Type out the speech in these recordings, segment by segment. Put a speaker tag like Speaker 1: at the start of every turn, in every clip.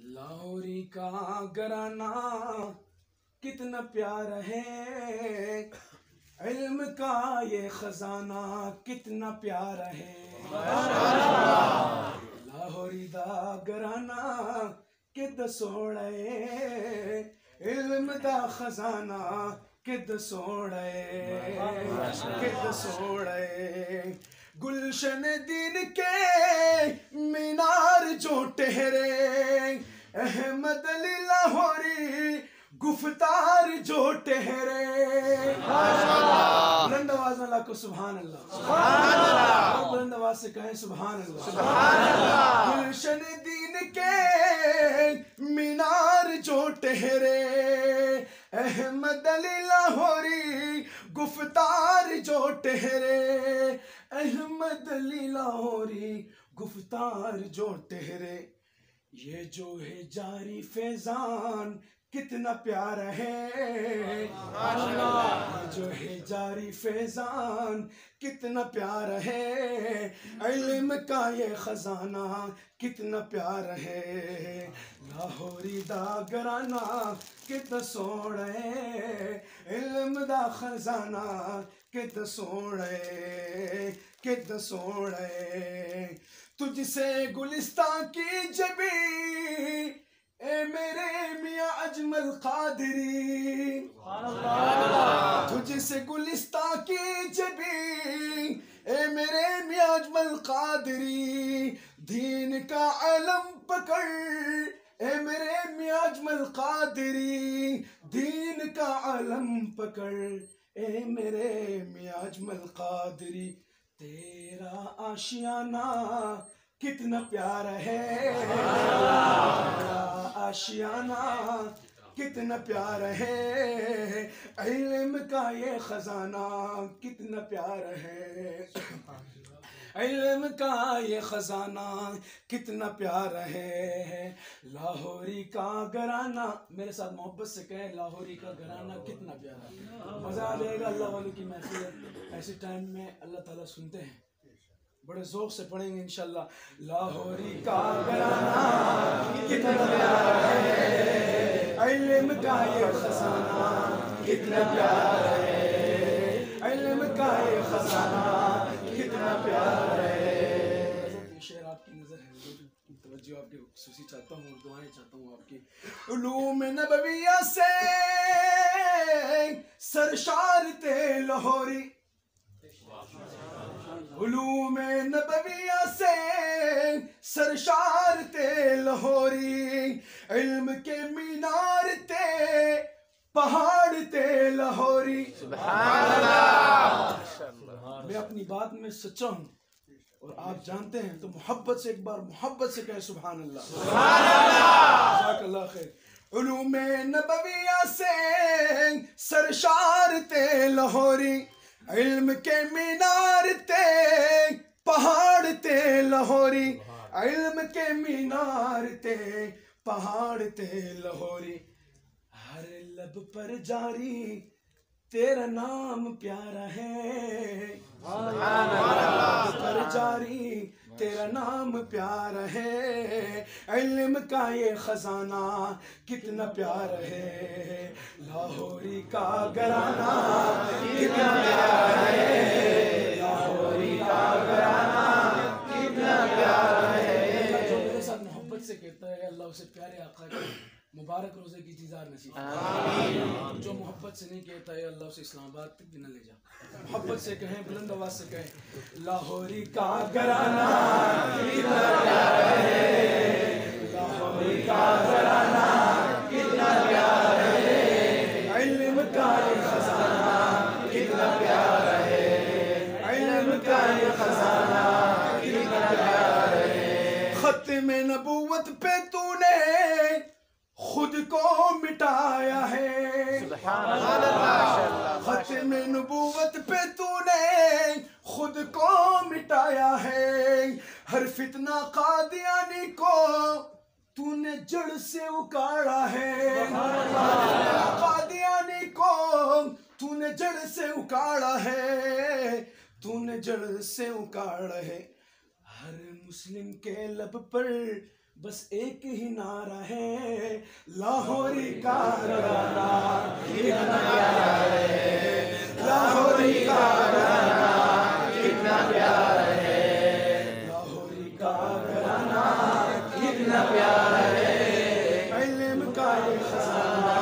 Speaker 1: لاہوری کا گرانا کتنا پیارا ہے، علم کا یہ خزانہ کتنا پیارا ہے۔ لاہوری دا گرانا کد سوڑے، علم دا خزانہ کد سوڑے، کد سوڑے۔ گلشن دین کے مینار جو ٹہرے، احمد علی لاہوری گفتار جو ٹہرے۔ بلند آواز میں اللہ کو سبحان اللہ، بلند آواز سے کہیں سبحان اللہ۔ گلشن دین کے مینار جو ٹہرے، احمد علی لاہوری گفتار جو ٹہرے، احمد علی لاہوری گفتار جو ٹہرے۔ یہ جو ہے جاری فیضان کتنا پیارا ہے، جو ہے جاری فیضان کتنا پیارا ہے، علم کا یہ خزانہ کتنا پیارا ہے۔ لاہوری دا گرانا کتنا سوڑے، علم دا خزانہ کتنا سوڑے، کتنا سوڑے۔ تجھ سے گلستان کی جبی اے میرے میاں اجمل قادری، تجھ سے گلستان کی جبی اے میرے میاں اجمل قادری، دین کا علم پکڑ اے میرے میاں اجمل قادری، دین کا علم پکڑ اے میرے میاں اجمل قادری۔ تیرا آشیانہ کتنا پیارا ہے، تیرا آشیانہ کتنا پیارا ہے، علم کا یہ خزانہ کتنا پیارا ہے، علم کا یہ خزانہ کتنا پیارا ہے۔ لاہوری کا گرانا، میرے ساتھ محبت سے کہیں لاہوری کا گرانا کتنا پیارا ہے۔ مزہ آ جائے گا۔ اللہ والوں کی محفل ایسے ٹائم میں اللہ تعالیٰ سنتے ہیں، بڑے ذوق سے پڑھیں گے انشاءاللہ۔ لاہوری کا گرانا کتنا پیارا ہے، علم کا یہ خزانہ کتنا پیارا ہے، علم کا یہ خزانہ کتنا پیارا ہے۔ یہ شعر آپ کی نظر ہے، توجہ آپ کے خصوصی چاہتا ہوں اور دعائیں چاہتا ہوں آپ کی۔ علوم نبویہ سے سرشار تھے لاہوری، علوم نبویہ سے سرشار تھے لاہوری، علم کے مینار تھے پہاڑ تھے لاہوری۔ سبحان اللہ۔ میں اپنی بات میں سچا ہوں اور آپ جانتے ہیں، تو محبت سے ایک بار محبت سے کہے سبحان اللہ، سبحان اللہ، جزاک اللہ خیر۔ علوم نبویہ سے سرشار تھے لاہوری، علم کے مینار تھے پہاڑ تھے لاہوری، علم کے مینار تھے پہاڑ تھے لاہوری۔ ہر لب پر جاری تیرا نام پیارا ہے، لب پر جاری تیرا نام پیارا ہے، علم کا یہ خزانہ کتنا پیارا ہے۔ لاہوری کا گرانا کتنا پیارا ہے، لاہوری کا گرانا کتنا پیارا ہے۔ جو میرے ساتھ محبت سے کہتا ہے اللہ اسے پیارے آقا کے مبارک روزے کی دیدار نصیب فرمائے۔ جو محبت سے نہیں کہتا ہے اللہ اسے اسلام آباد تک بھی نہ لے جا۔ محبت سے کہیں، بلند آواز سے کہیں، لاہوری کا گرانا کتنا پیارا ہے، لاہوری کا گرانا کتنا پیارا ہے، علم کا یہ خزانہ کتنا پیارا ہے، علم کا یہ خزانہ کتنا پیارا ہے۔ ختم نبوت پہ تو نے خود کو مٹایا ہے، ختم نبوت پہ تو نے خود کو مٹایا ہے، ہر فتنہ قادیانی کو تو نے جڑ سے اکاڑا ہے، قادیانی کو تو نے جڑ سے اکاڑا ہے، تو نے جڑ سے اکاڑا ہے۔ ہر مسلم کے لب پر بس ایک ہی نعرہ ہے لاہوری کا گھرانہ کتنا پیارا ہے، لاہوری کا گھرانہ کتنا پیارا ہے، لاہوری کا گھرانہ کتنا پیارا ہے، علم کا یہ خزانہ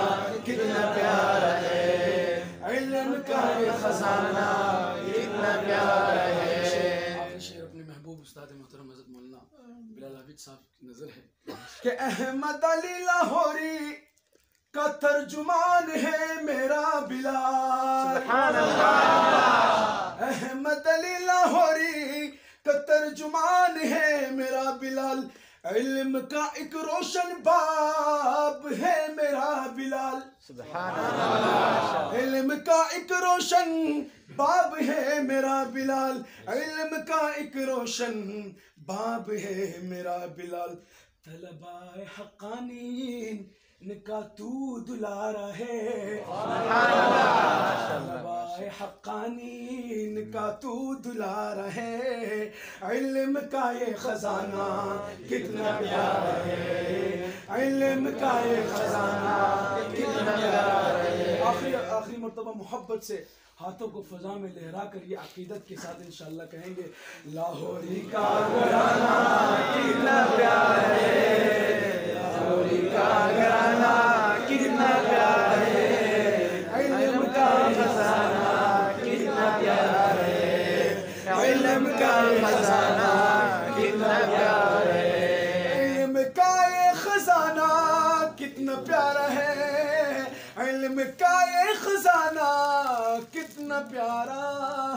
Speaker 1: کتنا پیارا ہے، علم کا یہ خزانہ کتنا پیارا ہے۔ آخری شعر اپنے محبوب استاد محترم حضرت مولانا بلال عابد صاحب کی نظر ہے کہ احمد علی لاہوری کا ترجمان ہے میرا بلال، سبحان اللہ، احمد علی لاہوری کا ترجمان ہے میرا بلال، علم کا ایک روشن باب ہے میرا بلال، سبحان اللہ، علم کا ایک روشن باب ہے میرا بلال، علم کا ایک روشن باب ہے میرا بلال، طلباء حقانین ان کا تو دلارا ہے، طلباء حقانین کا تو دلارا ہے، علم کا یہ خزانہ کتنا پیارا ہے، علم کا یہ خزانہ کتنا پیارا ہے۔ آخری مرتبہ محبت سے ہاتھوں کو فضا میں لہرا کر یہ عقیدت کے ساتھ انشاءاللہ کہیں گے لاہوری کا گھرانہ کتنا پیارا ہے، لاہوری کا گھرانہ کتنا پیارا ہے، علم کا خزانہ کتنا پیارا ہے، علم کا خزانہ کتنا پیارا ہے، علم کا یہ خزانہ کتنا پیارا ہے، علم کا یہ خزانہ کتنا پیارا